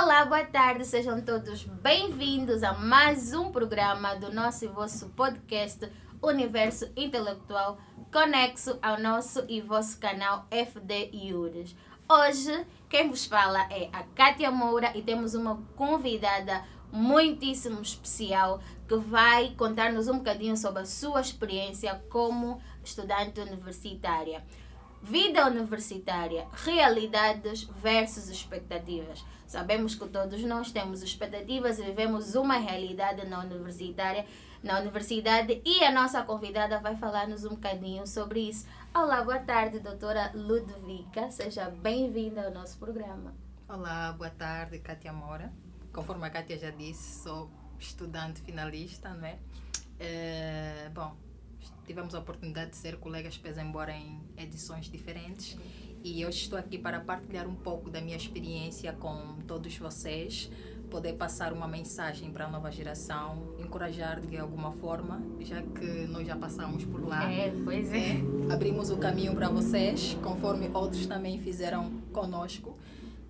Olá, boa tarde, sejam todos bem-vindos a mais um programa do nosso e vosso podcast Universo Intelectual, conexo ao nosso e vosso canal FD Iures. Hoje, quem vos fala é a Kátia Moura e temos uma convidada muitíssimo especial que vai contar-nos um bocadinho sobre a sua experiência como estudante universitária. Vida universitária, realidades versus expectativas. Sabemos que todos nós temos expectativas e vivemos uma realidade na universidade e a nossa convidada vai falar-nos um bocadinho sobre isso. Olá, boa tarde, doutora Ludwika. Seja bem-vinda ao nosso programa. Olá, boa tarde, Kátia Moura. Conforme a Kátia já disse, sou estudante finalista, não é? Tivemos a oportunidade de ser colegas, pese embora em edições diferentes. E hoje estou aqui para partilhar um pouco da minha experiência com todos vocês, poder passar uma mensagem para a nova geração, encorajar de alguma forma, já que nós já passamos por lá. Pois é. Abrimos o caminho para vocês, conforme outros também fizeram conosco.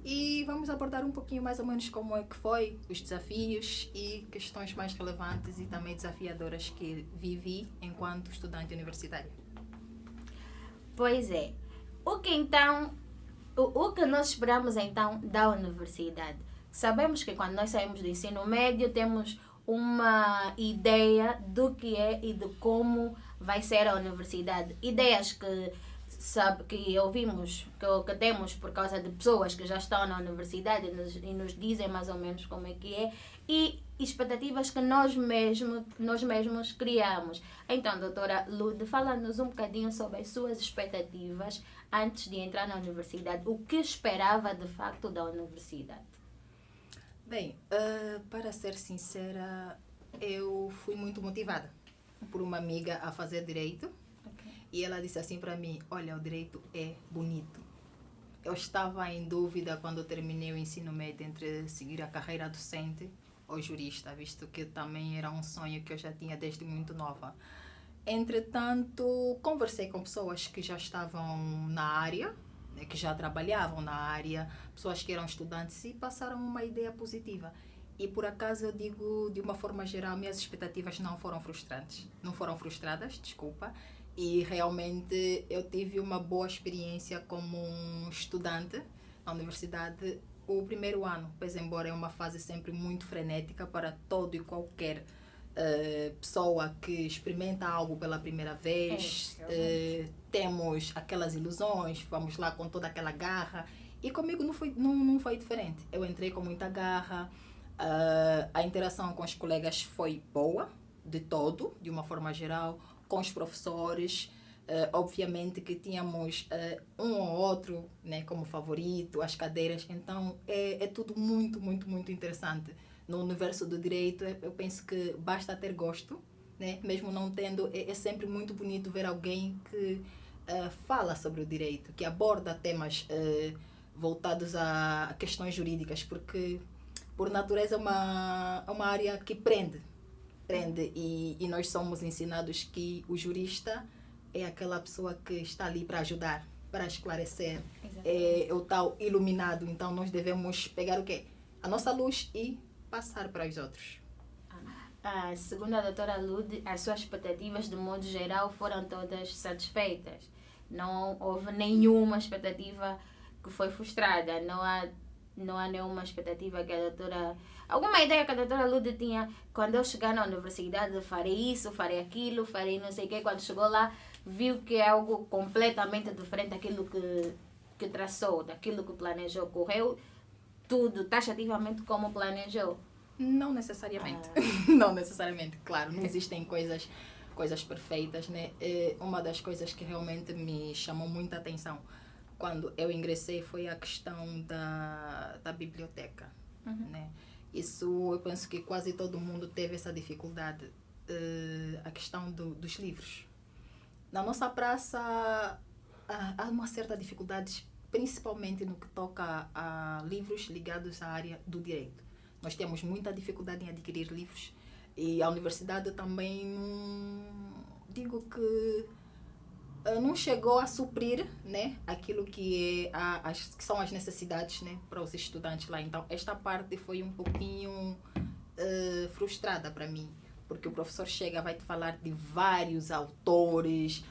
E vamos abordar um pouquinho mais ou menos como é que foi, os desafios e questões mais relevantes e também desafiadoras que vivi enquanto estudante universitário. Pois é. O que nós esperamos então da universidade? Sabemos que quando nós saímos do ensino médio temos uma ideia do que é e de como vai ser a universidade. Ideias que ouvimos, que temos por causa de pessoas que já estão na universidade e nos dizem mais ou menos como é que é, e expectativas que nós mesmos criamos. Então, doutora Lud, fala-nos um bocadinho sobre as suas expectativas antes de entrar na universidade. O que esperava de facto da universidade? Bem, para ser sincera, eu fui muito motivada por uma amiga a fazer direito. E ela disse assim para mim, olha, o direito é bonito. Eu estava em dúvida quando eu terminei o ensino médio entre seguir a carreira docente ou jurista, visto que também era um sonho que eu já tinha desde muito nova. Entretanto, conversei com pessoas que já estavam na área, que já trabalhavam na área, pessoas que eram estudantes e passaram uma ideia positiva. E por acaso eu digo, de uma forma geral, minhas expectativas não foram frustradas, desculpa. E realmente eu tive uma boa experiência como estudante na universidade. O primeiro ano, pois embora é uma fase sempre muito frenética para todo e qualquer pessoa que experimenta algo pela primeira vez. Temos aquelas ilusões, vamos lá com toda aquela garra. E comigo não foi diferente. Eu entrei com muita garra. A interação com os colegas foi boa, de uma forma geral. Com os professores, obviamente que tínhamos um ou outro, né, como favorito, as cadeiras, então é tudo muito, muito, muito interessante. No universo do direito, eu penso que basta ter gosto, né, mesmo não tendo, é sempre muito bonito ver alguém que fala sobre o direito, que aborda temas voltados a questões jurídicas, porque por natureza é uma área que prende e nós somos ensinados que o jurista é aquela pessoa que está ali para ajudar, para esclarecer, é o tal iluminado. Então nós devemos pegar o quê? A nossa luz e passar para os outros. Segundo a doutora Lud, as suas expectativas de modo geral foram todas satisfeitas. Não houve nenhuma expectativa que foi frustrada. Não há nenhuma expectativa que a doutora... Alguma ideia que a doutora Lud tinha quando eu chegar na universidade, farei isso, farei aquilo, farei não sei o quê. Quando chegou lá, viu que é algo completamente diferente daquilo que traçou, daquilo que planejou. Correu tudo taxativamente como planejou. Não necessariamente. Não necessariamente, claro. Não existem coisas perfeitas, né? Uma das coisas que realmente me chamou muita atenção quando eu ingressei foi a questão da biblioteca, né? Isso eu penso que quase todo mundo teve essa dificuldade, a questão dos livros. Na nossa praça há uma certa dificuldade, principalmente no que toca a livros ligados à área do direito. Nós temos muita dificuldade em adquirir livros e a universidade também, digo que não chegou a suprir, né, aquilo que, que são as necessidades, né, para os estudantes lá. Então, esta parte foi um pouquinho frustrada para mim, porque o professor chega, vai te falar de vários autores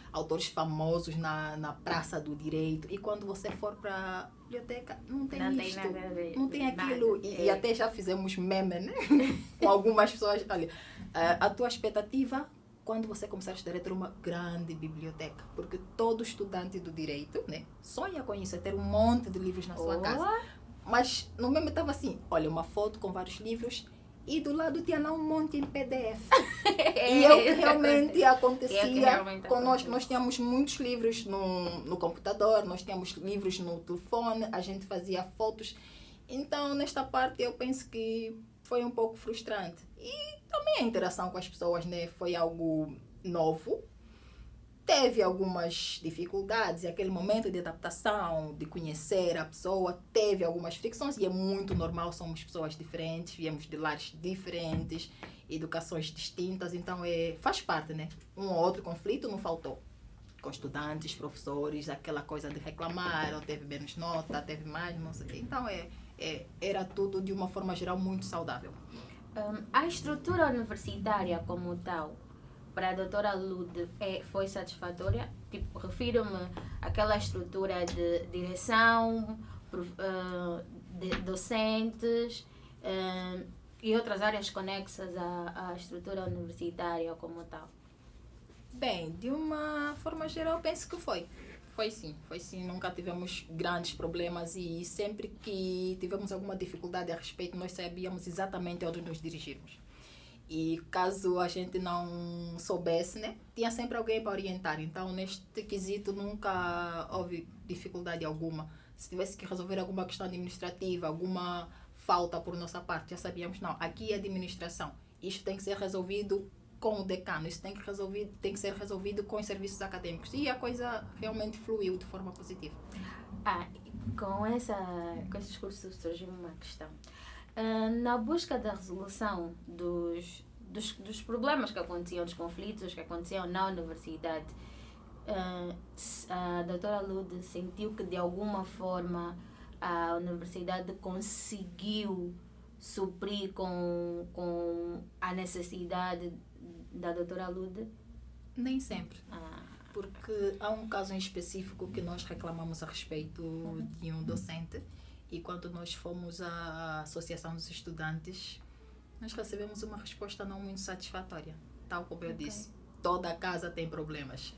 famosos na Praça do Direito, e quando você for para a biblioteca, não tem isto, nada a ver, não tem aquilo, nada. e até já fizemos meme, né, com algumas pessoas. Olha, a tua expectativa quando você começar a estudar é ter uma grande biblioteca, porque todo estudante do direito, né, sonha com isso, é ter um monte de livros na sua casa. Mas no mesmo estava assim, olha, uma foto com vários livros e do lado tinha lá um monte em PDF. E é o que realmente acontecia conosco. Nós tínhamos muitos livros no computador, nós tínhamos livros no telefone, a gente fazia fotos. Então, nesta parte, eu penso que foi um pouco frustrante. E também a interação com as pessoas, né, foi algo novo. Teve algumas dificuldades, aquele momento de adaptação, de conhecer a pessoa, teve algumas fricções, e é muito normal, somos pessoas diferentes, viemos de lares diferentes, educações distintas, então faz parte, né? Um ou outro conflito não faltou. Com estudantes, professores, aquela coisa de reclamar, ou teve menos nota, teve mais, não sei. Então, era tudo, de uma forma geral, muito saudável. A estrutura universitária como tal, para a doutora Lude, foi satisfatória? Tipo, refiro-me àquela estrutura de direção, de docentes e outras áreas conexas à estrutura universitária como tal. Bem, de uma forma geral, penso que foi. Foi sim. Nunca tivemos grandes problemas, e sempre que tivemos alguma dificuldade a respeito, nós sabíamos exatamente onde nos dirigirmos. E caso a gente não soubesse, né, tinha sempre alguém para orientar. Então, neste quesito, nunca houve dificuldade alguma. Se tivesse que resolver alguma questão administrativa, alguma falta por nossa parte, já sabíamos, não, aqui é administração. Isto tem que ser resolvido com o decano, isso tem que ser resolvido com os serviços acadêmicos. E a coisa realmente fluiu de forma positiva. Com esse discurso surgiu uma questão. Na busca da resolução dos problemas que aconteciam, dos conflitos que aconteciam na universidade, a doutora Lude sentiu que de alguma forma a universidade conseguiu suprir com a necessidade da doutora Lude? Nem sempre. Porque há um caso em específico que nós reclamamos a respeito de um docente, e quando nós fomos à Associação dos Estudantes, nós recebemos uma resposta não muito satisfatória. Tal como eu disse, toda a casa tem problemas.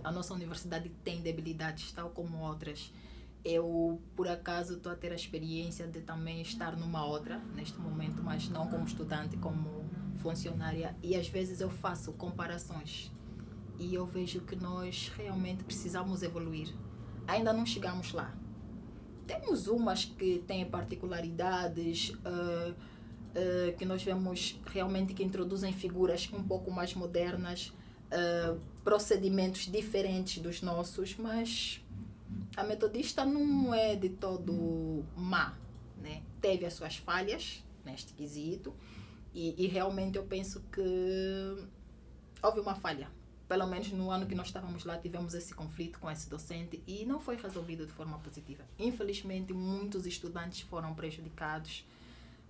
A nossa universidade tem debilidades, tal como outras. Eu, por acaso, estou a ter a experiência de também estar numa outra, neste momento, mas não como estudante, como funcionária. E às vezes eu faço comparações e eu vejo que nós realmente precisamos evoluir. Ainda não chegamos lá. Temos umas que têm particularidades, que nós vemos realmente que introduzem figuras um pouco mais modernas, procedimentos diferentes dos nossos, mas a metodista não é de todo má, né? Teve as suas falhas neste quesito, e realmente eu penso que houve uma falha. Pelo menos no ano que nós estávamos lá, tivemos esse conflito com esse docente e não foi resolvido de forma positiva. Infelizmente, muitos estudantes foram prejudicados,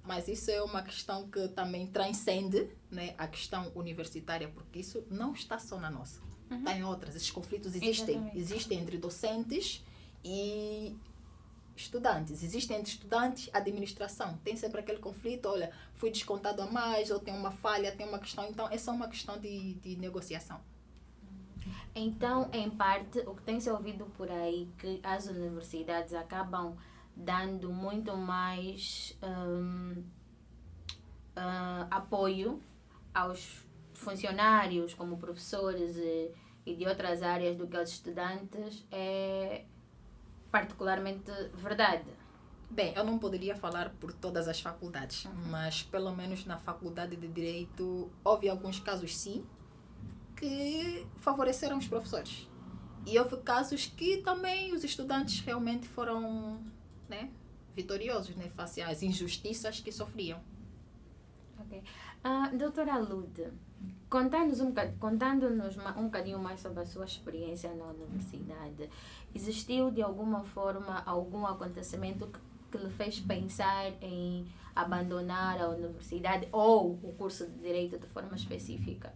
mas isso é uma questão que também transcende, né, a questão universitária, porque isso não está só na nossa. Está em outras. Esses conflitos existem entre docentes e estudantes. Existem entre estudantes e administração. Tem sempre aquele conflito, olha, fui descontado a mais, ou tem uma falha, tem uma questão. Então, é só uma questão de negociação. Então, em parte, o que tem se ouvido por aí, que as universidades acabam dando muito mais apoio aos funcionários, como professores e de outras áreas, do que aos estudantes, é particularmente verdade. Bem, eu não poderia falar por todas as faculdades, mas pelo menos na faculdade de Direito houve alguns casos, sim, que favoreceram os professores. E houve casos que também os estudantes realmente foram, né, vitoriosos, né, face às injustiças que sofriam. Ok. Doutora Lude, contando-nos um bocadinho mais sobre a sua experiência na universidade, existiu de alguma forma algum acontecimento que lhe fez pensar em abandonar a universidade ou o curso de Direito de forma específica?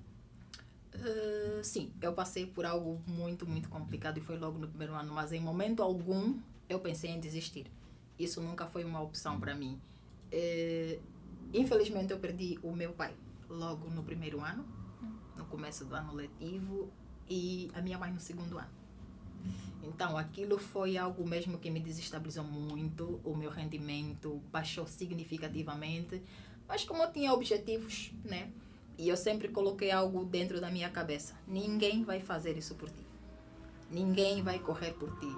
Sim, eu passei por algo muito, muito complicado e foi logo no primeiro ano, mas em momento algum eu pensei em desistir. Isso nunca foi uma opção para mim. Infelizmente eu perdi o meu pai logo no primeiro ano, no começo do ano letivo, e a minha mãe no segundo ano. Então aquilo foi algo mesmo que me desestabilizou muito, o meu rendimento baixou significativamente, mas como eu tinha objetivos, né? E eu sempre coloquei algo dentro da minha cabeça: ninguém vai fazer isso por ti. Ninguém vai correr por ti.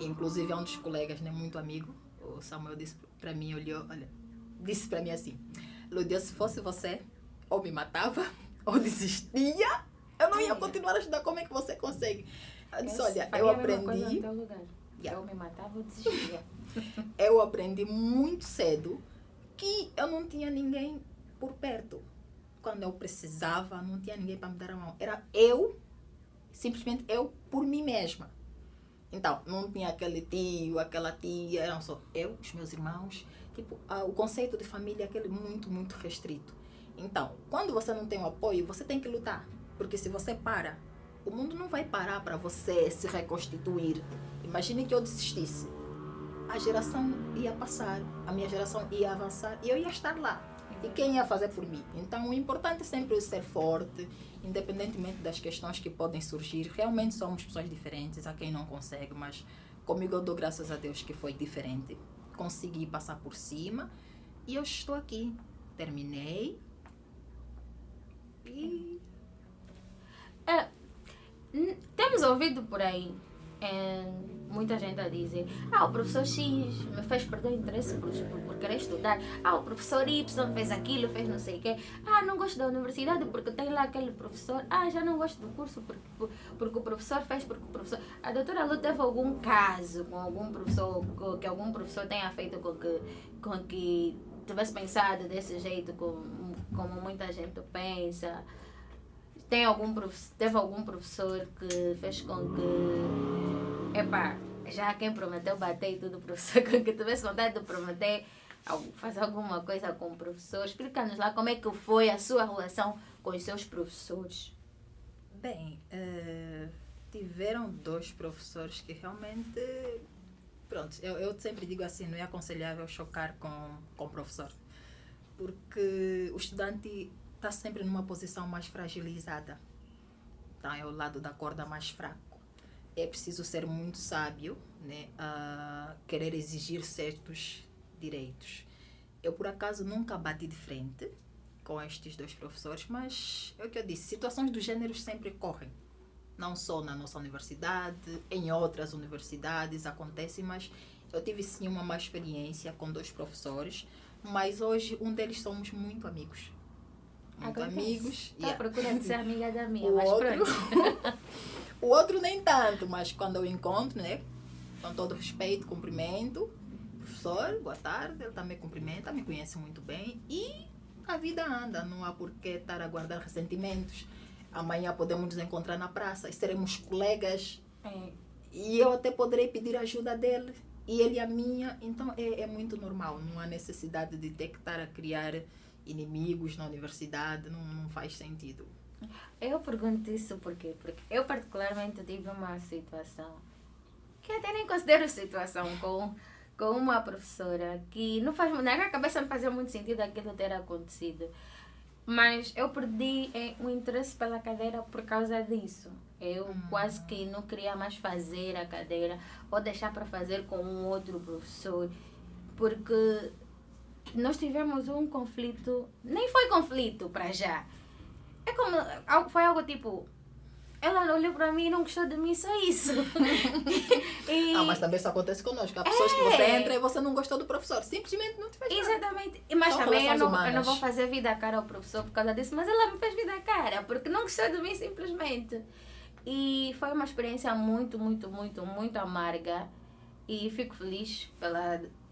Inclusive, é um dos colegas, né, muito amigo, o Samuel, disse para mim, disse para mim assim: Lúdia, se fosse você, ou me matava, ou desistia, eu não ia continuar a estudar. Como é que você consegue? Eu disse: olha, eu aprendi. Eu me matava, eu desistia. Eu aprendi muito cedo que eu não tinha ninguém por perto. Quando eu precisava, não tinha ninguém para me dar a mão. Era eu, simplesmente eu, por mim mesma. Então, não tinha aquele tio, aquela tia, eram só eu, os meus irmãos. Tipo, o conceito de família é aquele muito, muito restrito. Então, quando você não tem o apoio, você tem que lutar. Porque se você para, o mundo não vai parar para você se reconstituir. Imagine que eu desistisse. A geração ia passar, a minha geração ia avançar e eu ia estar lá. E quem ia fazer por mim? Então, o importante é sempre ser forte, independentemente das questões que podem surgir. Realmente somos pessoas diferentes, há quem não consegue, mas comigo eu dou graças a Deus que foi diferente. Consegui passar por cima e eu estou aqui. Terminei e... Temos ouvido por aí muita gente a dizer: o professor X me fez perder o interesse por querer estudar, o professor Y fez aquilo, fez não sei o quê, não gosto da universidade porque tem lá aquele professor, já não gosto do curso porque o professor fez, porque o professor... A doutora Lu teve algum caso com algum professor, que algum professor tenha feito com que tivesse pensado desse jeito, como muita gente pensa? Teve algum professor que fez com que, já quem prometeu bater e tudo, professor, com que tivesse vontade de prometer fazer alguma coisa com o professor? Explica-nos lá como é que foi a sua relação com os seus professores. Bem, tiveram 2 professores que realmente... Pronto, eu sempre digo assim, não é aconselhável chocar com o professor. Porque o estudante está sempre numa posição mais fragilizada. Então, é o lado da corda mais fraco. É preciso ser muito sábio, né, a querer exigir certos direitos. Eu, por acaso, nunca bati de frente com estes 2 professores, mas é o que eu disse, situações do gênero sempre ocorrem. Não só na nossa universidade, em outras universidades acontece, mas eu tive sim uma má experiência com 2 professores, mas hoje um deles somos muito amigos. Muito amigos. Está à procura de ser amiga da minha, o mas outro, pronto. O outro nem tanto, mas quando eu encontro, né, com todo respeito, cumprimento, professor, boa tarde, ele também cumprimenta, me conhece muito bem e a vida anda, não há por que estar a guardar ressentimentos. Amanhã podemos nos encontrar na praça e seremos colegas e eu até poderei pedir ajuda dele e ele a minha, então é muito normal, não há necessidade de ter que estar a criar inimigos na universidade, não faz sentido. Eu pergunto isso porque eu particularmente tive uma situação que até nem considero situação com uma professora que não faz, na minha cabeça não fazia muito sentido aquilo ter acontecido, mas eu perdi o interesse pela cadeira por causa disso. Eu quase que não queria mais fazer a cadeira ou deixar para fazer com um outro professor, porque nós tivemos um conflito, nem foi conflito para já. É como, foi algo tipo, ela olhou para mim e não gostou de mim, só isso. Mas também isso acontece conosco. Há pessoas que você entra e você não gostou do professor, simplesmente não te fez nada. Exatamente. Mas São também eu relações não vou fazer vida a cara ao professor por causa disso, mas ela me fez vida a cara, porque não gostou de mim simplesmente. E foi uma experiência muito, muito, muito, muito amarga. E fico feliz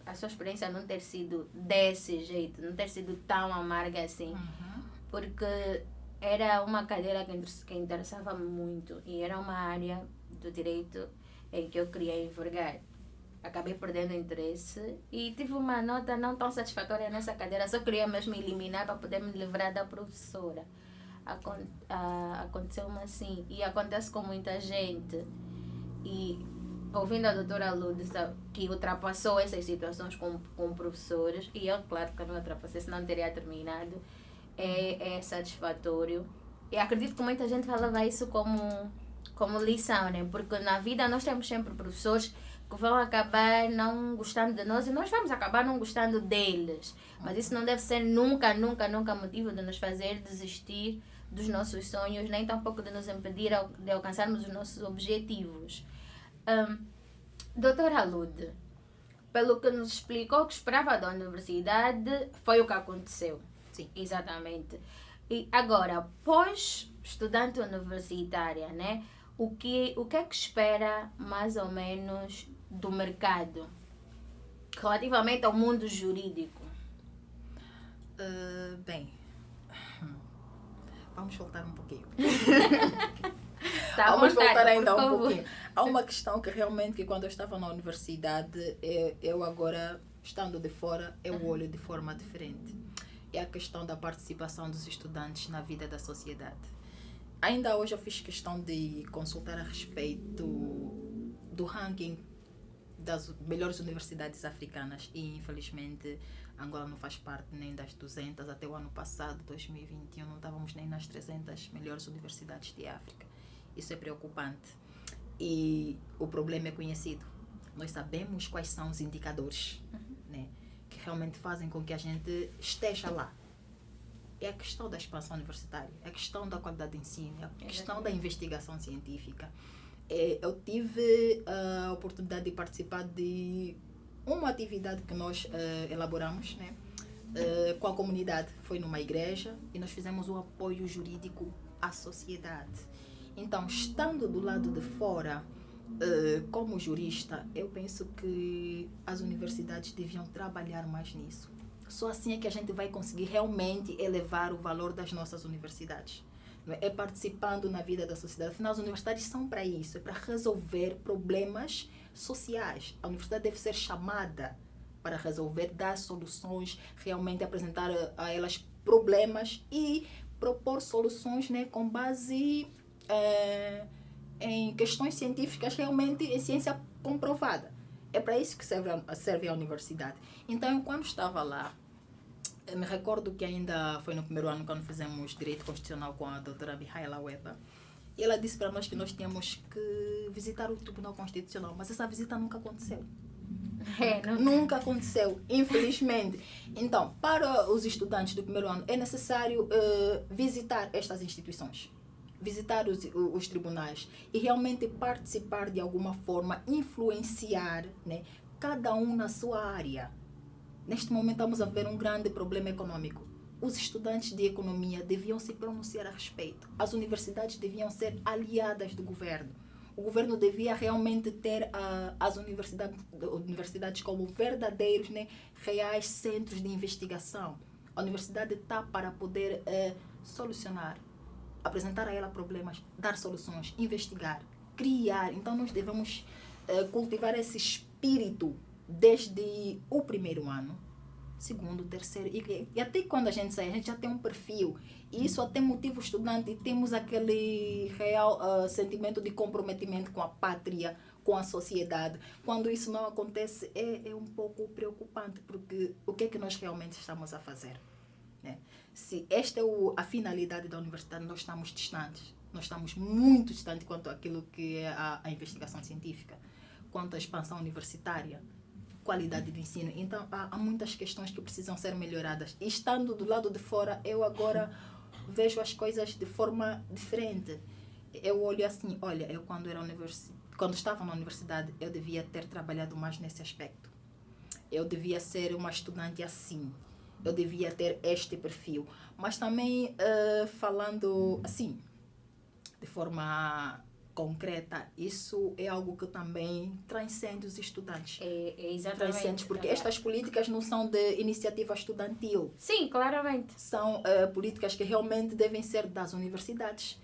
a sua experiência não ter sido desse jeito, não ter sido tão amarga assim. Porque era uma cadeira que interessava muito e era uma área do direito em que eu queria envergar. Acabei perdendo interesse e tive uma nota não tão satisfatória nessa cadeira, só queria mesmo eliminar para poder me livrar da professora. Aconteceu-me assim e acontece com muita gente. E ouvindo a doutora Lourdes, que ultrapassou essas situações com professores, e eu, claro que eu não ultrapassei, senão teria terminado, é satisfatório. E acredito que muita gente falava isso como lição, né? Porque na vida nós temos sempre professores que vão acabar não gostando de nós e nós vamos acabar não gostando deles. Mas isso não deve ser nunca, nunca, nunca motivo de nos fazer desistir dos nossos sonhos, nem tampouco de nos impedir de alcançarmos os nossos objetivos. Doutora Lude, pelo que nos explicou que esperava da universidade, foi o que aconteceu. Sim. Exatamente. E agora, pós-estudante universitária, né? O que é que espera mais ou menos do mercado relativamente ao mundo jurídico? Bem, vamos voltar um pouquinho. Vamos voltar ainda um pouquinho. Há uma questão que realmente, que quando eu estava na universidade, eu agora, estando de fora, eu olho de forma diferente. É a questão da participação dos estudantes na vida da sociedade. Ainda hoje eu fiz questão de consultar a respeito do ranking das melhores universidades africanas e, infelizmente, Angola não faz parte nem das 200. Até o ano passado, 2021, não estávamos nem nas 300 melhores universidades de África. Isso é preocupante. E o problema é conhecido. Nós sabemos quais são os indicadores, né, que realmente fazem com que a gente esteja lá. É a questão da expansão universitária, é a questão da qualidade de ensino, é a questão da investigação científica. Eu tive a oportunidade de participar de uma atividade que nós elaboramos, né, com a comunidade. Foi numa igreja e nós fizemos o apoio jurídico à sociedade. Então, estando do lado de fora, como jurista, eu penso que as universidades deviam trabalhar mais nisso. Só assim é que a gente vai conseguir realmente elevar o valor das nossas universidades. É participando na vida da sociedade. Afinal, as universidades são para isso, é para resolver problemas sociais. A universidade deve ser chamada para resolver, dar soluções, realmente apresentar a elas problemas e propor soluções, né, com base em questões científicas, realmente em ciência comprovada. É para isso que serve a universidade. Então, quando estava lá, eu me recordo que ainda foi no primeiro ano, quando fizemos Direito Constitucional com a doutora Mihaela Weber, e ela disse para nós que nós tínhamos que visitar o Tribunal Constitucional, mas essa visita nunca aconteceu. Nunca aconteceu, infelizmente. Então, para os estudantes do primeiro ano, é necessário visitar estas instituições, visitar os tribunais e realmente participar de alguma forma, influenciar, né, cada um na sua área. Neste momento estamos a ver um grande problema econômico. Os estudantes de economia deviam se pronunciar a respeito. As universidades deviam ser aliadas do governo. O governo devia realmente ter as universidades como verdadeiros, né, reais centros de investigação. A universidade está para poder solucionar, apresentar a ela problemas, dar soluções, investigar, criar. Então nós devemos cultivar esse espírito desde o primeiro ano, segundo, terceiro, e até quando a gente sai, a gente já tem um perfil. E isso até motiva o estudante e temos aquele real sentimento de comprometimento com a pátria, com a sociedade. Quando isso não acontece, é um pouco preocupante, porque o que é que nós realmente estamos a fazer? Né? Se esta é a finalidade da universidade, nós estamos distantes. Nós estamos muito distantes quanto àquilo que é a investigação científica, quanto à expansão universitária, qualidade do ensino. Então, há muitas questões que precisam ser melhoradas. E estando do lado de fora, eu agora vejo as coisas de forma diferente. Eu olho assim, olha, eu quando estava na universidade, eu devia ter trabalhado mais nesse aspecto. Eu devia ser uma estudante assim. Eu devia ter este perfil. Mas também falando assim, de forma concreta, isso é algo que também transcende os estudantes. Exatamente. Transcende, porque estas políticas não são de iniciativa estudantil. Sim, claramente. São políticas que realmente devem ser das universidades,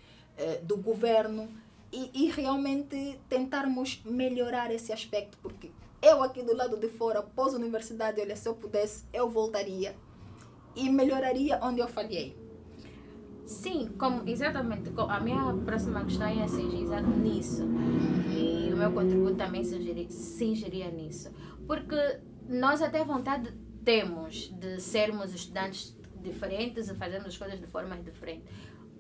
do governo, e realmente tentarmos melhorar esse aspecto, porque eu aqui do lado de fora, pós-universidade, olha, se eu pudesse, eu voltaria e melhoraria onde eu falhei. Sim, exatamente. A minha próxima questão ia ser exato nisso. E o meu contributo também se ingeria nisso. Porque nós até vontade temos de sermos estudantes diferentes e fazermos as coisas de formas diferentes.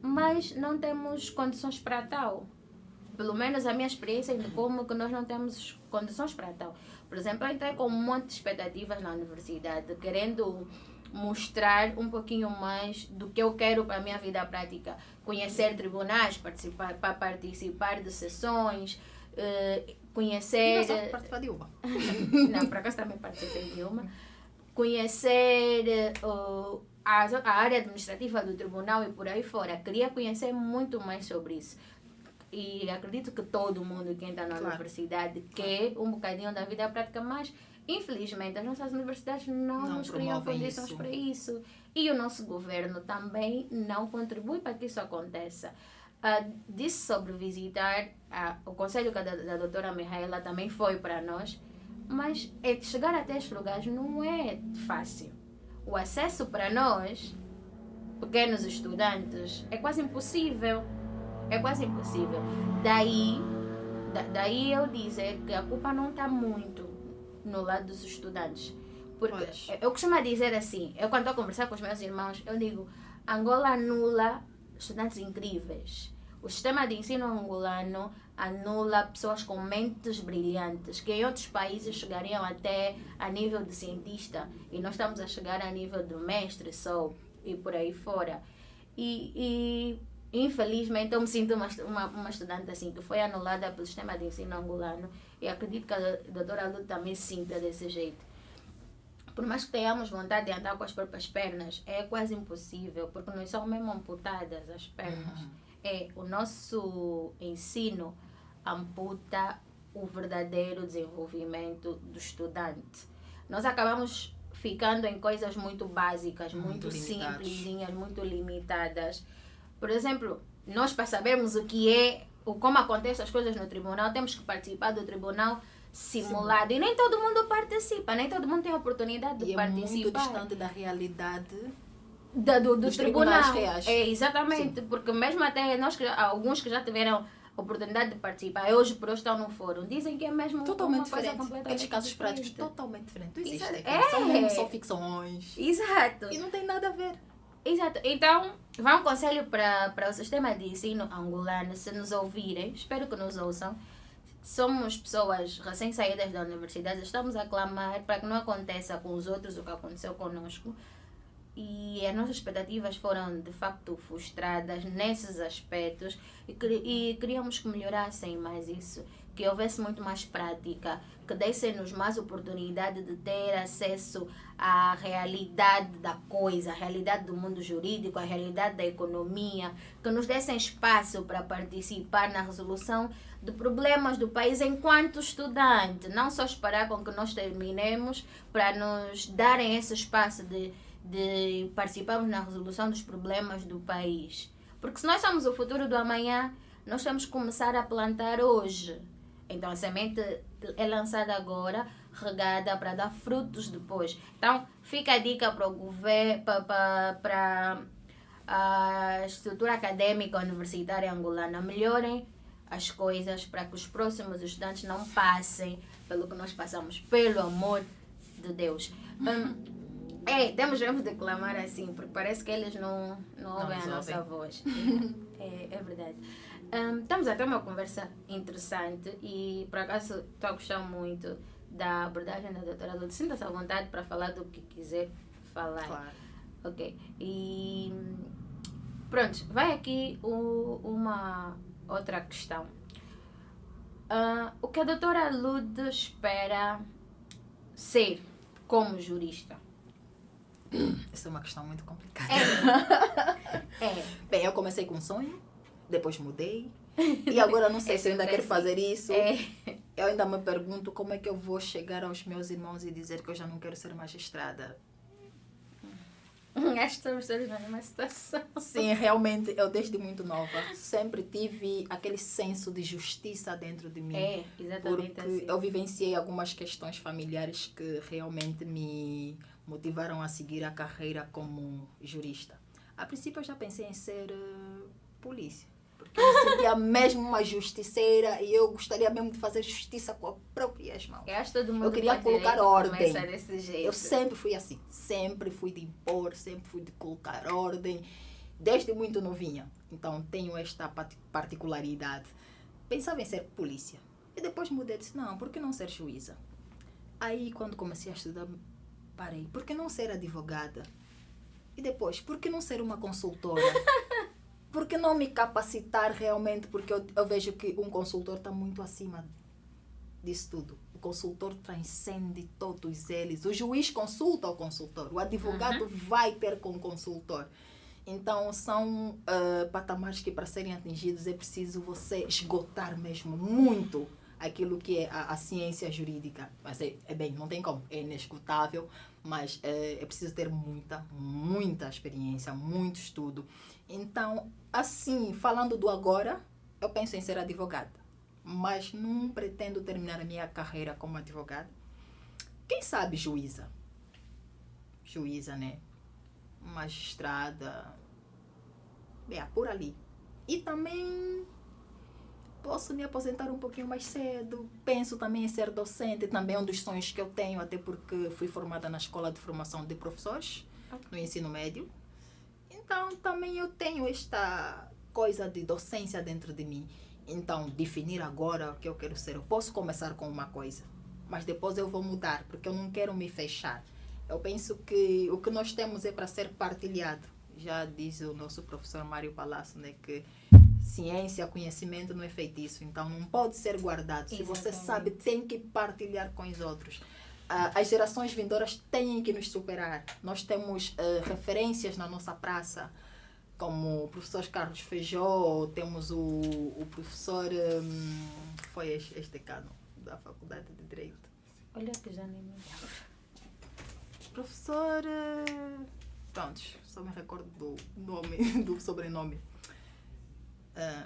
Mas não temos condições para tal. Pelo menos a minha experiência indicou-me que nós não temos condições para tal. Por exemplo, eu entrei com um monte de expectativas na universidade, querendo mostrar um pouquinho mais do que eu quero para a minha vida prática. Conhecer tribunais, participar de sessões, conhecer... E não só participar de uma. Não, por acaso também participei de uma. Conhecer a área administrativa do tribunal e por aí fora. Queria conhecer muito mais sobre isso. E acredito que todo mundo que entra na universidade quer um bocadinho da vida prática, mas infelizmente as nossas universidades não nos criam condições para isso. E o nosso governo também não contribui para que isso aconteça. Disse sobre visitar, o conselho da doutora Mihaela também foi para nós, mas chegar até estes lugares não é fácil. O acesso para nós, pequenos estudantes, é quase impossível. É quase impossível. Daí eu dizer que a culpa não está muito no lado dos estudantes. Porque eu costumo dizer assim, eu quando estou a conversar com os meus irmãos, eu digo, Angola anula estudantes incríveis. O sistema de ensino angolano anula pessoas com mentes brilhantes, que em outros países chegariam até a nível de cientista, e nós estamos a chegar a nível de mestre só, e por aí fora. E infelizmente, eu me sinto uma estudante assim, que foi anulada pelo sistema de ensino angolano, e acredito que a doutora Lu também se sinta desse jeito. Por mais que tenhamos vontade de andar com as próprias pernas, é quase impossível, porque nós somos mesmo amputadas as pernas. O nosso ensino amputa o verdadeiro desenvolvimento do estudante. Nós acabamos ficando em coisas muito básicas, muito simplesinhas, muito limitadas. Por exemplo, nós para sabermos como acontecem as coisas no tribunal, temos que participar do tribunal simulado. E nem todo mundo participa, nem todo mundo tem a oportunidade de participar. É muito distante da realidade dos tribunais reais. Exatamente, porque mesmo até alguns que já tiveram a oportunidade de participar, hoje por hoje estão no fórum, dizem que é mesmo totalmente uma coisa diferente. completamente Aqueles casos diferente. práticos totalmente diferentes. Não existem. É. São ficções. Exato. E não tem nada a ver. Exato. Então, vai um conselho para o sistema de ensino angolano, se nos ouvirem, espero que nos ouçam. Somos pessoas recém-saídas da universidade, estamos a clamar para que não aconteça com os outros o que aconteceu conosco. E as nossas expectativas foram, de facto, frustradas nesses aspectos. E queríamos que melhorassem mais isso, que houvesse muito mais prática, que dessem-nos mais oportunidade de ter acesso à realidade da coisa, à realidade do mundo jurídico, à realidade da economia, que nos dessem espaço para participar na resolução de problemas do país enquanto estudante, não só esperar com que nós terminemos para nos darem esse espaço de participarmos na resolução dos problemas do país. Porque se nós somos o futuro do amanhã, nós temos que começar a plantar hoje. Então a semente é lançada agora, regada para dar frutos depois. Então fica a dica para o governo, para a estrutura acadêmica universitária angolana. Melhorem as coisas para que os próximos estudantes não passem pelo que nós passamos, pelo amor de Deus. Temos mesmo de clamar assim, porque parece que eles não ouvem a nossa voz. É verdade. Estamos a ter uma conversa interessante e, por acaso, estou a gostar muito da abordagem da doutora Lourdes. Sinta-se à vontade para falar do que quiser falar. Claro. Ok. E pronto, vai aqui uma outra questão. O que a doutora Lourdes espera ser como jurista? Essa é uma questão muito complicada. É. Bem, eu comecei com um sonho, depois mudei, E agora não sei É se eu ainda sempre quero assim. fazer isso. É. Eu ainda me pergunto como é que eu vou chegar aos meus irmãos e dizer que eu já não quero ser magistrada. Acho que estamos todos na mesma situação. Sim, realmente, eu desde muito nova sempre tive aquele senso de justiça dentro de mim. É, exatamente Porque assim. eu vivenciei algumas questões familiares que realmente me motivaram a seguir a carreira como jurista. A princípio eu já pensei em ser polícia. Porque eu me sentia mesmo uma justiceira e eu gostaria mesmo de fazer justiça com as próprias mãos. Eu acho que todo mundo Eu queria pode colocar direito ordem. começa desse jeito. Eu sempre fui assim. Sempre fui de impor, sempre fui de colocar ordem. Desde muito novinha. Então tenho esta particularidade. Pensava em ser polícia. E depois mudei e disse, não, por que não ser juíza? Aí quando comecei a estudar, parei. Por que não ser advogada? E depois, por que não ser uma consultora? Por que não me capacitar realmente? Porque eu vejo que um consultor está muito acima disso tudo. O consultor transcende todos eles. O juiz consulta o consultor. O advogado vai ter com o consultor. Então, são patamares que para serem atingidos é preciso você esgotar mesmo muito aquilo que é a ciência jurídica. Mas bem, não tem como. É inesgotável, mas é preciso ter muita experiência, muito estudo. Então, assim, falando do agora, eu penso em ser advogada. Mas não pretendo terminar a minha carreira como advogada. Quem sabe juíza? Juíza, né? Magistrada. Por ali. E também posso me aposentar um pouquinho mais cedo. Penso também em ser docente. Também é um dos sonhos que eu tenho, até porque fui formada na Escola de Formação de Professores, no ensino médio. Então, também eu tenho esta coisa de docência dentro de mim. Então, definir agora o que eu quero ser. Eu posso começar com uma coisa, mas depois eu vou mudar, porque eu não quero me fechar. Eu penso que o que nós temos é para ser partilhado. Já diz o nosso professor Mário Palácio, né, que ciência, conhecimento não é feitiço. Então, não pode ser guardado. Se você sabe, tem que partilhar com os outros. As gerações vindouras têm que nos superar. Nós temos referências na nossa praça, como o professor Carlos Feijó, temos o professor, foi este decano da Faculdade de Direito. Olha que já nem me lembro. Professor, pronto, só me recordo do nome, do sobrenome.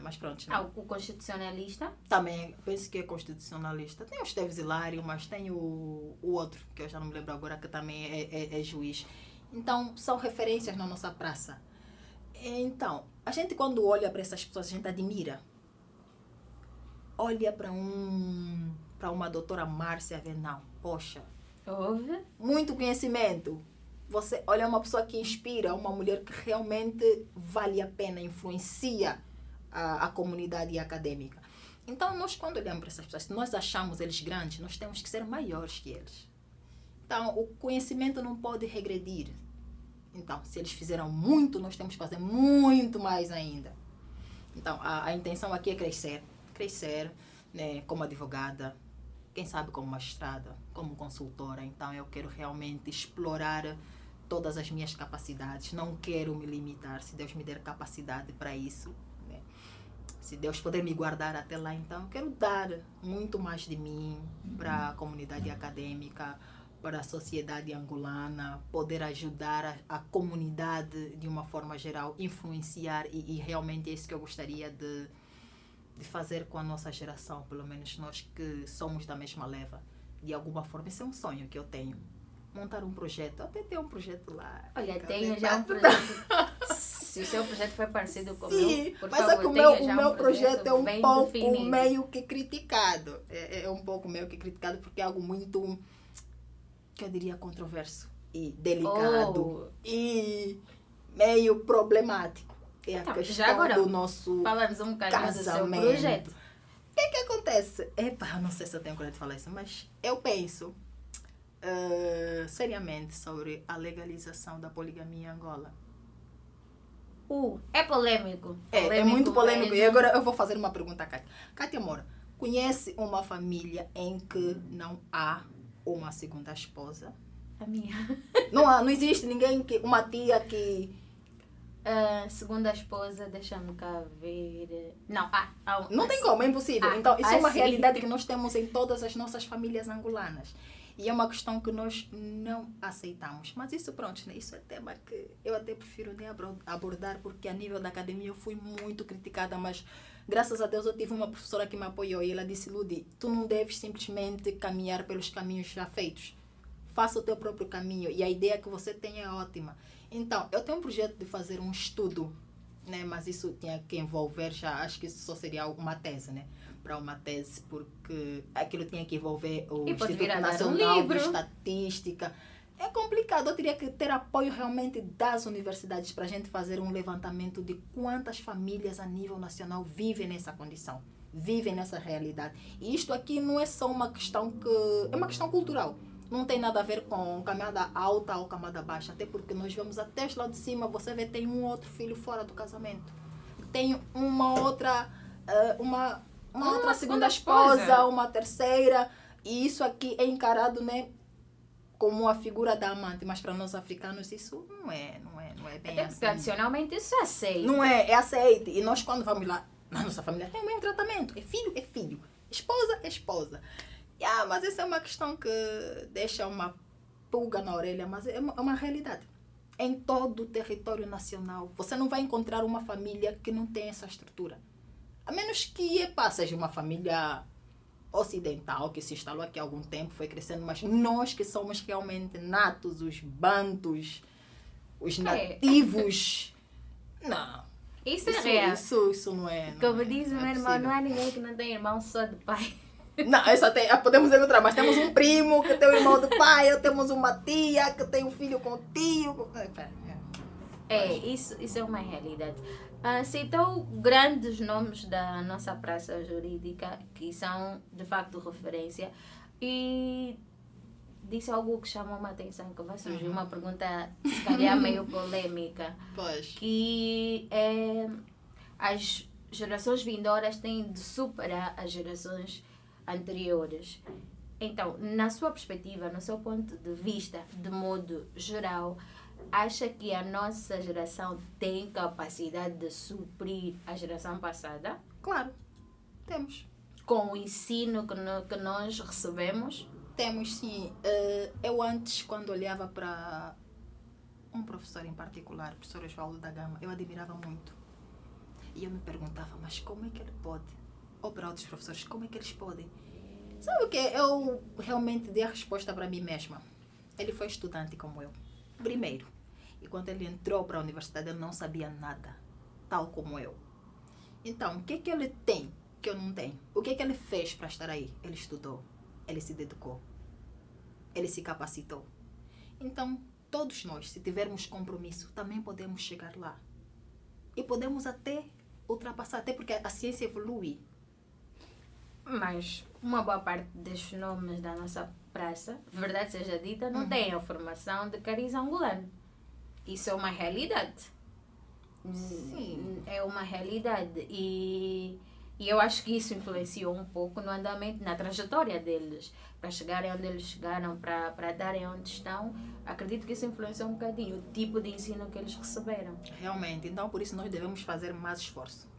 Mas pronto. O constitucionalista? Também, penso que é constitucionalista. Tem o Esteves Hilário, mas tem o outro, que eu já não me lembro agora, que também é juiz. Então, são referências na nossa praça. Então, a gente quando olha para essas pessoas, a gente admira. Olha para uma doutora Márcia Venal. Poxa. Houve? Muito conhecimento. Você olha uma pessoa que inspira, uma mulher que realmente vale a pena, influencia a comunidade acadêmica. Então, nós quando olhamos para essas pessoas, se nós achamos eles grandes, nós temos que ser maiores que eles. Então, o conhecimento não pode regredir. Então, se eles fizeram muito, nós temos que fazer muito mais ainda. Então, a intenção aqui é crescer, né, como advogada, quem sabe como magistrada, como consultora. Então, eu quero realmente explorar todas as minhas capacidades. Não quero me limitar. Se Deus me der capacidade para isso, né? Se Deus puder me guardar até lá, então, eu quero dar muito mais de mim para a comunidade acadêmica, para a sociedade angolana, poder ajudar a comunidade de uma forma geral, influenciar e realmente é isso que eu gostaria de fazer com a nossa geração, pelo menos nós que somos da mesma leva. De alguma forma, esse é um sonho que eu tenho. Montar um projeto, até ter um projeto lá. Olha, tenho já um projeto. Se o seu projeto foi parecido com o meu, por mas favor, é que o meu um projeto é um bem pouco definido. meio que criticado. É um pouco meio que criticado porque é algo muito, que eu diria, controverso e delicado e meio problemático. É a Então, questão já agora, do nosso falamos um bocadinho do seu casamento. projeto. O que acontece? Eu não sei se eu tenho coragem de falar isso, mas eu penso seriamente sobre a legalização da poligamia em Angola. É polêmico. É muito polêmico. Mesmo. E agora eu vou fazer uma pergunta a Kátia. Kátia Moura, conhece uma família em que não há uma segunda esposa? A minha. Não existe ninguém, uma tia que Segunda esposa, deixa-me cá ver. Não, Não tem como, é impossível. Então, isso é uma sim. realidade que nós temos em todas as nossas famílias angolanas. E é uma questão que nós não aceitamos. Mas isso, pronto, né? Isso é tema que eu até prefiro nem abordar, porque a nível da academia eu fui muito criticada, mas graças a Deus eu tive uma professora que me apoiou e ela disse: Ludi, tu não deves simplesmente caminhar pelos caminhos já feitos. Faça o teu próprio caminho e a ideia que você tem é ótima. Então, eu tenho um projeto de fazer um estudo, né? Mas isso tinha que envolver já, acho que isso só seria uma tese, né? Para uma tese, porque aquilo tinha que envolver o Instituto Nacional de Estatística. É complicado, eu teria que ter apoio realmente das universidades para a gente fazer um levantamento de quantas famílias a nível nacional vivem nessa condição, vivem nessa realidade. E isto aqui não é só uma questão que... é uma questão cultural. Não tem nada a ver com camada alta ou camada baixa, até porque nós vemos até lá de cima, você vê, tem um outro filho fora do casamento. Tem uma outra outra segunda esposa, uma terceira, e isso aqui é encarado, né, como a figura da amante, mas para nós africanos isso não é bem até assim. Tradicionalmente isso é aceito. Não é, é aceite. E nós quando vamos lá, na nossa família tem o mesmo tratamento, é filho, esposa é esposa. Mas essa é uma questão que deixa uma pulga na orelha, mas é uma realidade. Em todo o território nacional, você não vai encontrar uma família que não tem essa estrutura. A menos que seja uma família ocidental, que se instalou aqui há algum tempo, foi crescendo, mas nós que somos realmente natos, os bantus, os nativos, não. Isso é real. Isso não é. Como diz o meu irmão, não há ninguém que não tem irmão só de pai. Não, podemos encontrar, mas temos um primo que tem o irmão do pai, temos uma tia que tem um filho com tio. Isso é uma realidade. Citou grandes nomes da nossa praça jurídica que são de facto referência e disse algo que chamou uma atenção, que vai surgir uma pergunta se calhar meio polêmica. Pois. Que as gerações vindouras têm de superar as gerações anteriores. Então, na sua perspectiva, no seu ponto de vista, de modo geral, acha que a nossa geração tem capacidade de suprir a geração passada? Claro, temos. Com o ensino que nós recebemos? Temos, sim. Eu antes, quando olhava para um professor em particular, o professor Osvaldo da Gama, eu admirava muito. E eu me perguntava, mas como é que ele pode? Ou para outros professores, como é que eles podem? Sabe o que? Eu realmente dei a resposta para mim mesma. Ele foi estudante como eu. Primeiro. E quando ele entrou para a universidade, ele não sabia nada. Tal como eu. Então, o que ele tem que eu não tenho? O que ele fez para estar aí? Ele estudou. Ele se dedicou. Ele se capacitou. Então, todos nós, se tivermos compromisso, também podemos chegar lá. E podemos até ultrapassar, até porque a ciência evolui. Mas uma boa parte destes nomes da nossa praça, verdade seja dita, não têm a formação de cariz angolano. Isso é uma realidade. Sim. É uma realidade. E eu acho que isso influenciou um pouco no andamento, na trajetória deles. Para chegarem onde eles chegaram, para darem onde estão. Acredito que isso influenciou um bocadinho o tipo de ensino que eles receberam. Realmente. Então, por isso, nós devemos fazer mais esforço.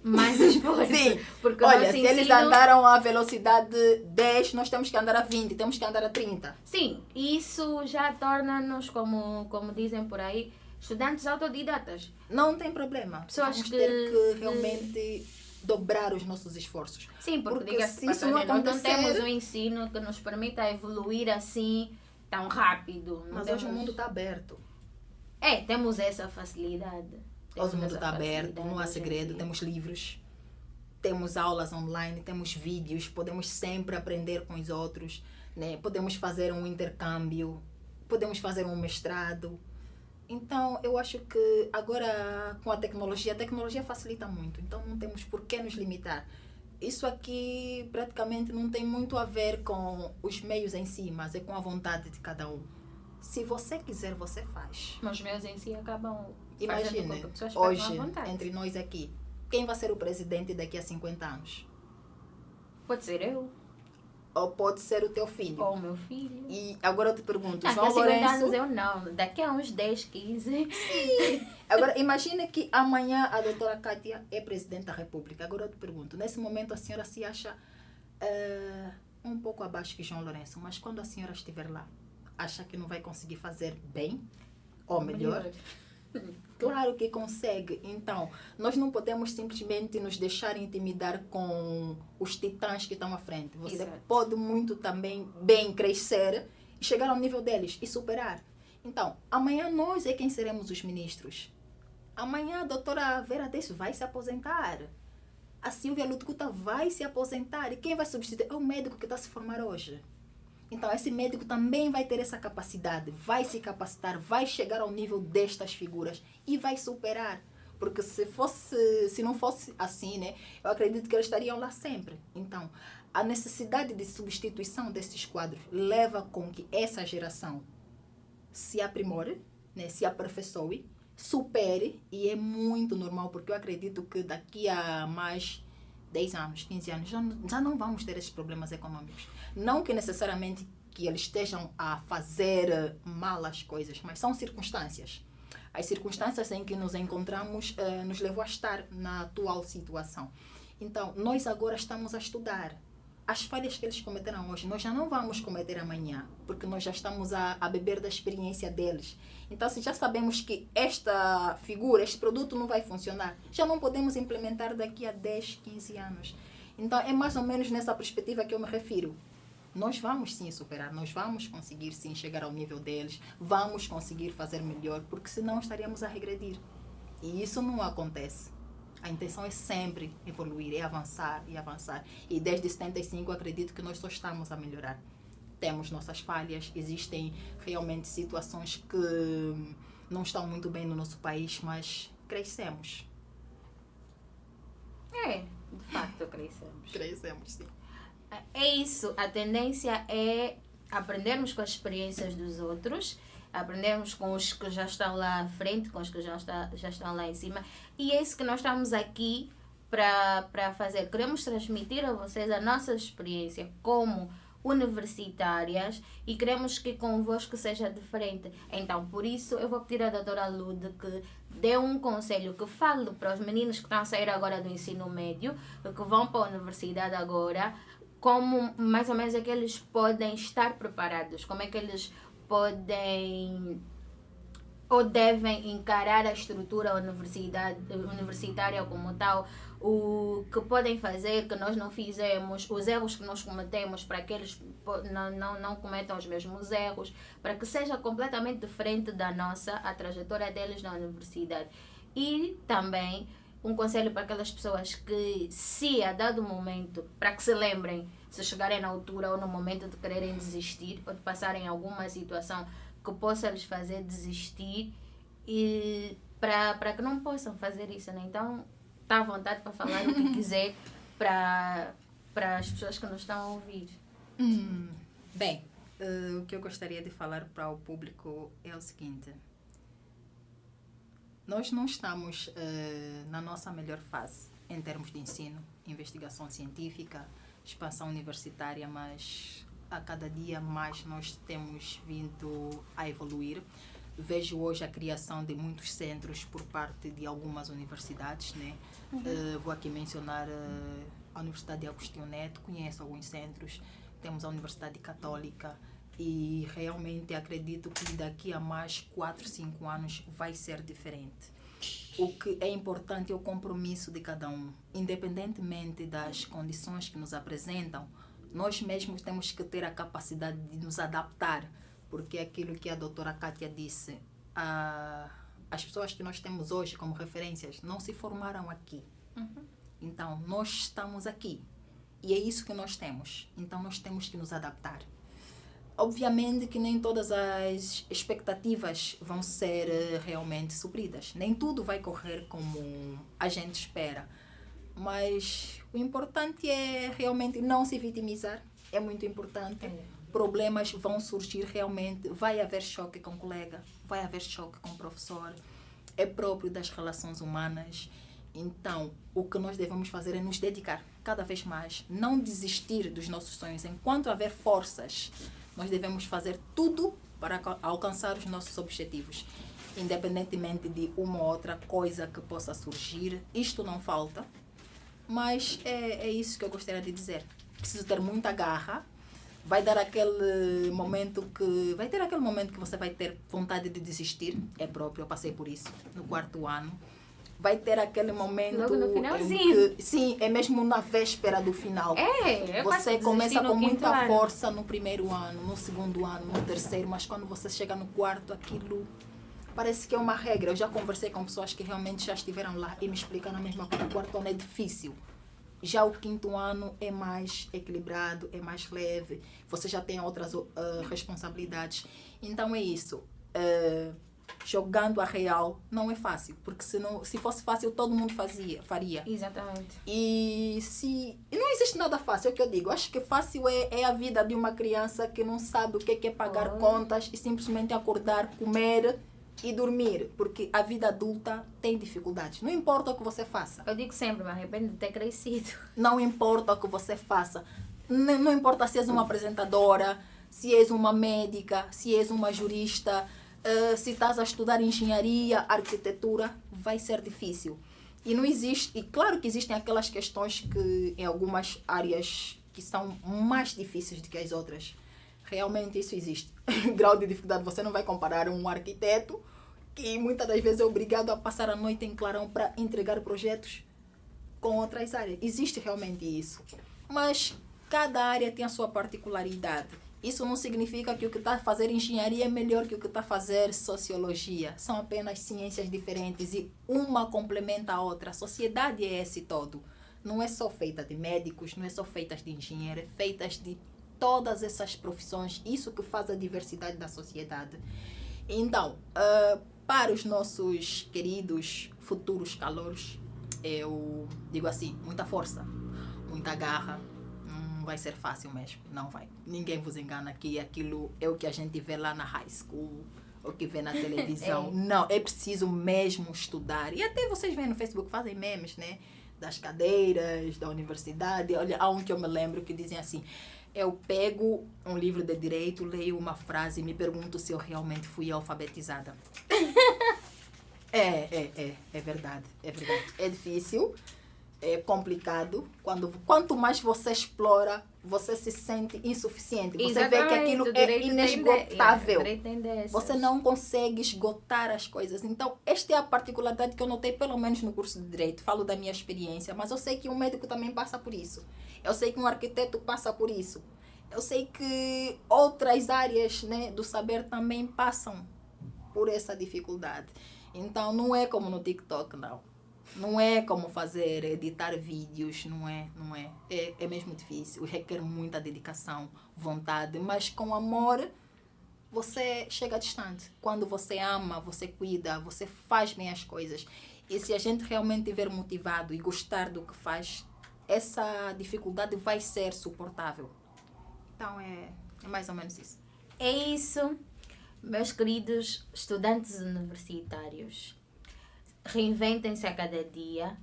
Mais esforço. Sim. Porque olha, se eles andaram a velocidade 10, nós temos que andar a 20, temos que andar a 30. Sim, isso já torna-nos, como dizem por aí, estudantes autodidatas. Não tem problema. Pessoas vamos ter que realmente dobrar os nossos esforços. Sim, porque se isso não acontecer... não temos um ensino que nos permita evoluir assim tão rápido. Mas hoje o mundo está aberto. Temos essa facilidade. Hoje o mundo está aberto, não há segredo, temos livros, temos aulas online, temos vídeos, podemos sempre aprender com os outros, né? Podemos fazer um intercâmbio, podemos fazer um mestrado. Então, eu acho que agora com a tecnologia facilita muito, então não temos por que nos limitar. Isso aqui praticamente não tem muito a ver com os meios em si, mas é com a vontade de cada um. Se você quiser, você faz. Mas os meios em si acabam... Imagine, hoje, entre nós aqui, quem vai ser o presidente daqui a 50 anos? Pode ser eu. ou pode ser o teu filho. Ou o meu filho. E agora eu te pergunto, Daqui João a 50 Lourenço... anos eu não. Daqui a uns 10, 15. Agora, imagina que amanhã a doutora Kátia é presidente da República. Agora eu te pergunto, nesse momento a senhora se acha um pouco abaixo que João Lourenço, mas quando a senhora estiver lá, acha que não vai conseguir fazer bem? Ou melhor? Claro que consegue. Então, nós não podemos simplesmente nos deixar intimidar com os titãs que estão à frente. Você Exato. pode muito também bem crescer e chegar ao nível deles e superar. Então, amanhã nós é quem seremos os ministros. Amanhã a doutora Vera Teixeira vai se aposentar. A Silvia Lutucuta vai se aposentar. E quem vai substituir? É o médico que está a se formar hoje. Então, esse médico também vai ter essa capacidade, vai se capacitar, vai chegar ao nível destas figuras e vai superar. Porque se não fosse assim, né, eu acredito que eles estariam lá sempre. Então, a necessidade de substituição desses quadros leva com que essa geração se aprimore, né, se aperfeiçoe, supere, e é muito normal, porque eu acredito que daqui a mais 10 anos, 15 anos, já não vamos ter esses problemas econômicos. Não que necessariamente que eles estejam a fazer mal as coisas, mas são circunstâncias. As circunstâncias em que nos encontramos nos levou a estar na atual situação. Então, nós agora estamos a estudar. As falhas que eles cometeram hoje, nós já não vamos cometer amanhã, porque nós já estamos a beber da experiência deles. Então, se já sabemos que esta figura, este produto não vai funcionar, já não podemos implementar daqui a 10, 15 anos. Então, é mais ou menos nessa perspectiva que eu me refiro. Nós vamos sim superar, nós vamos conseguir sim chegar ao nível deles, vamos conseguir fazer melhor, porque senão estaríamos a regredir. E isso não acontece. A intenção é sempre evoluir, é avançar e avançar. E desde 75 eu acredito que nós só estamos a melhorar. Temos nossas falhas, existem realmente situações que não estão muito bem no nosso país, mas crescemos. De facto crescemos. Crescemos, sim. É isso, a tendência é aprendermos com as experiências dos outros, aprendermos com os que já estão lá à frente, com os que já estão lá em cima, e é isso que nós estamos aqui para fazer. Queremos transmitir a vocês a nossa experiência como universitárias e queremos que convosco seja diferente. Então, por isso, eu vou pedir à doutora Lude que dê um conselho, que fale para os meninos que estão a sair agora do ensino médio, que vão para a universidade agora, como mais ou menos é que eles podem estar preparados, como é que eles podem ou devem encarar a estrutura universitária como tal, o que podem fazer, que nós não fizemos, os erros que nós cometemos, para que eles não cometam os mesmos erros, para que seja completamente diferente da nossa, a trajetória deles na universidade. E também um conselho para aquelas pessoas que, se a dado momento, para que se lembrem, se chegarem na altura ou no momento de quererem desistir ou de passarem alguma situação que possa lhes fazer desistir, e para que não possam fazer isso, né? Então, está à vontade para falar o que quiser para as pessoas que nos estão a ouvir. Bem, o que eu gostaria de falar para o público é o seguinte. Nós não estamos na nossa melhor fase em termos de ensino, investigação científica, expansão universitária, mas a cada dia mais nós temos vindo a evoluir. Vejo hoje a criação de muitos centros por parte de algumas universidades, né? Vou aqui mencionar a Universidade de Agostinho Neto, conheço alguns centros, temos a Universidade Católica, e realmente acredito que daqui a mais 4, 5 anos vai ser diferente. O que é importante é o compromisso de cada um. Independentemente das condições que nos apresentam, nós mesmos temos que ter a capacidade de nos adaptar, porque é aquilo que a doutora Kátia disse, as pessoas que nós temos hoje como referências não se formaram aqui. Então, nós estamos aqui e é isso que nós temos. Então, nós temos que nos adaptar. Obviamente que nem todas as expectativas vão ser realmente supridas. Nem tudo vai correr como a gente espera. Mas o importante é realmente não se vitimizar. É muito importante. Problemas vão surgir realmente. Vai haver choque com o colega. Vai haver choque com o professor. É próprio das relações humanas. Então, o que nós devemos fazer é nos dedicar. cada vez mais, não desistir dos nossos sonhos. Enquanto haver forças, nós devemos fazer tudo para alcançar os nossos objetivos, independentemente de uma ou outra coisa que possa surgir. Isto não falta, mas é isso que eu gostaria de dizer. Preciso ter muita garra. Vai ter aquele momento que você vai ter vontade de desistir. É próprio, eu passei por isso no 4º ano. Vai ter aquele momento logo no finalzinho. em que, sim, é mesmo na véspera do final. Você começa com muita força no 1º ano, no 2º ano, no 3º, mas quando você chega no 4º, aquilo parece que é uma regra. Eu já conversei com pessoas que realmente já estiveram lá e me explicam a mesma coisa. O 4º ano é difícil. Já o 5º ano é mais equilibrado, é mais leve. Você já tem outras responsabilidades. Então é isso. Jogando a real não é fácil. Porque se fosse fácil, todo mundo faria. Exatamente. E não existe nada fácil, é o que eu digo. Acho que fácil é a vida de uma criança que não sabe o que é pagar contas e simplesmente acordar, comer e dormir, porque a vida adulta tem dificuldades. Não importa o que você faça. Eu digo sempre, me arrependo de ter crescido. Não importa o que você faça. Não importa se és uma apresentadora, se és uma médica, se és uma jurista, se estás a estudar engenharia, arquitetura, vai ser difícil. E não existe, e claro que existem aquelas questões que em algumas áreas que são mais difíceis do que as outras. Realmente isso existe. Grau de dificuldade, você não vai comparar um arquiteto que muitas das vezes é obrigado a passar a noite em clarão para entregar projetos com outras áreas. Existe realmente isso. Mas cada área tem a sua particularidade. Isso não significa que o que está a fazer engenharia é melhor que o que está a fazer sociologia. São apenas ciências diferentes e uma complementa a outra. A sociedade é esse todo. Não é só feita de médicos, não é só feita de engenheiros, é feita de todas essas profissões, isso que faz a diversidade da sociedade. Então, para os nossos queridos futuros calouros, eu digo assim, muita força, muita garra. Não vai ser fácil mesmo, não vai. Ninguém vos engana que aquilo é o que a gente vê lá na high school, o que vê na televisão. Não, é preciso mesmo estudar. E até vocês veem no Facebook, fazem memes, né? Das cadeiras, da universidade. Olha, há um que eu me lembro que dizem assim: eu pego um livro de direito, leio uma frase e me pergunto se eu realmente fui alfabetizada. É verdade, é verdade. É difícil, é complicado. Quanto mais você explora, você se sente insuficiente. Você vê que aquilo é inesgotável. Você não consegue esgotar as coisas. Então, esta é a particularidade que eu notei, pelo menos no curso de Direito. Falo da minha experiência, mas eu sei que um médico também passa por isso. Eu sei que um arquiteto passa por isso. Eu sei que outras áreas, né, do saber também passam por essa dificuldade. Então, não é como no TikTok, não. Não é como editar vídeos, não é. É mesmo difícil, requer muita dedicação, vontade, mas com amor você chega distante. Quando você ama, você cuida, você faz bem as coisas. E se a gente realmente estiver motivado e gostar do que faz, essa dificuldade vai ser suportável. Então é mais ou menos isso. É isso, meus queridos estudantes universitários. Reinventem-se a cada dia,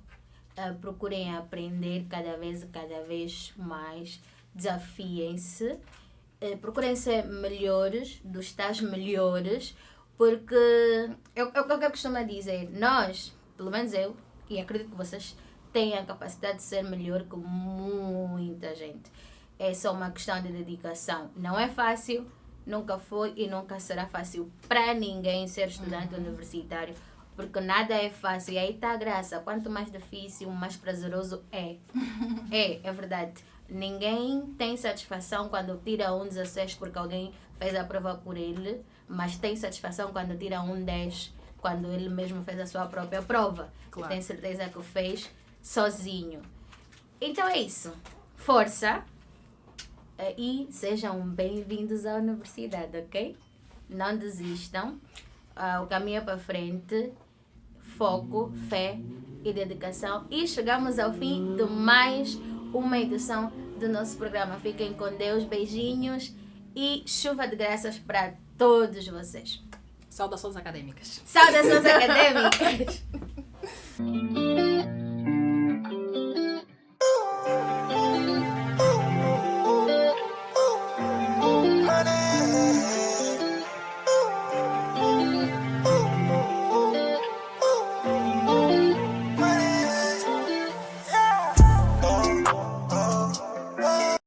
procurem aprender cada vez mais, desafiem-se, procurem ser melhores, dos tais melhores, porque eu costumo dizer, nós, pelo menos eu, e acredito que vocês têm a capacidade de ser melhor que muita gente. É só uma questão de dedicação. Não é fácil, nunca foi e nunca será fácil para ninguém ser estudante universitário, porque nada é fácil. E aí está a graça. Quanto mais difícil, mais prazeroso é. É verdade. Ninguém tem satisfação quando tira um 16 porque alguém fez a prova por ele, mas tem satisfação quando tira um 10, quando ele mesmo fez a sua própria prova. Claro. Tem certeza que o fez sozinho. Então é isso. Força. E sejam bem-vindos à universidade, ok? Não desistam. O caminho é para frente. Foco, fé e dedicação. E chegamos ao fim de mais uma edição do nosso programa. Fiquem com Deus, beijinhos e chuva de graças para todos vocês. Saudações acadêmicas. Saudações acadêmicas.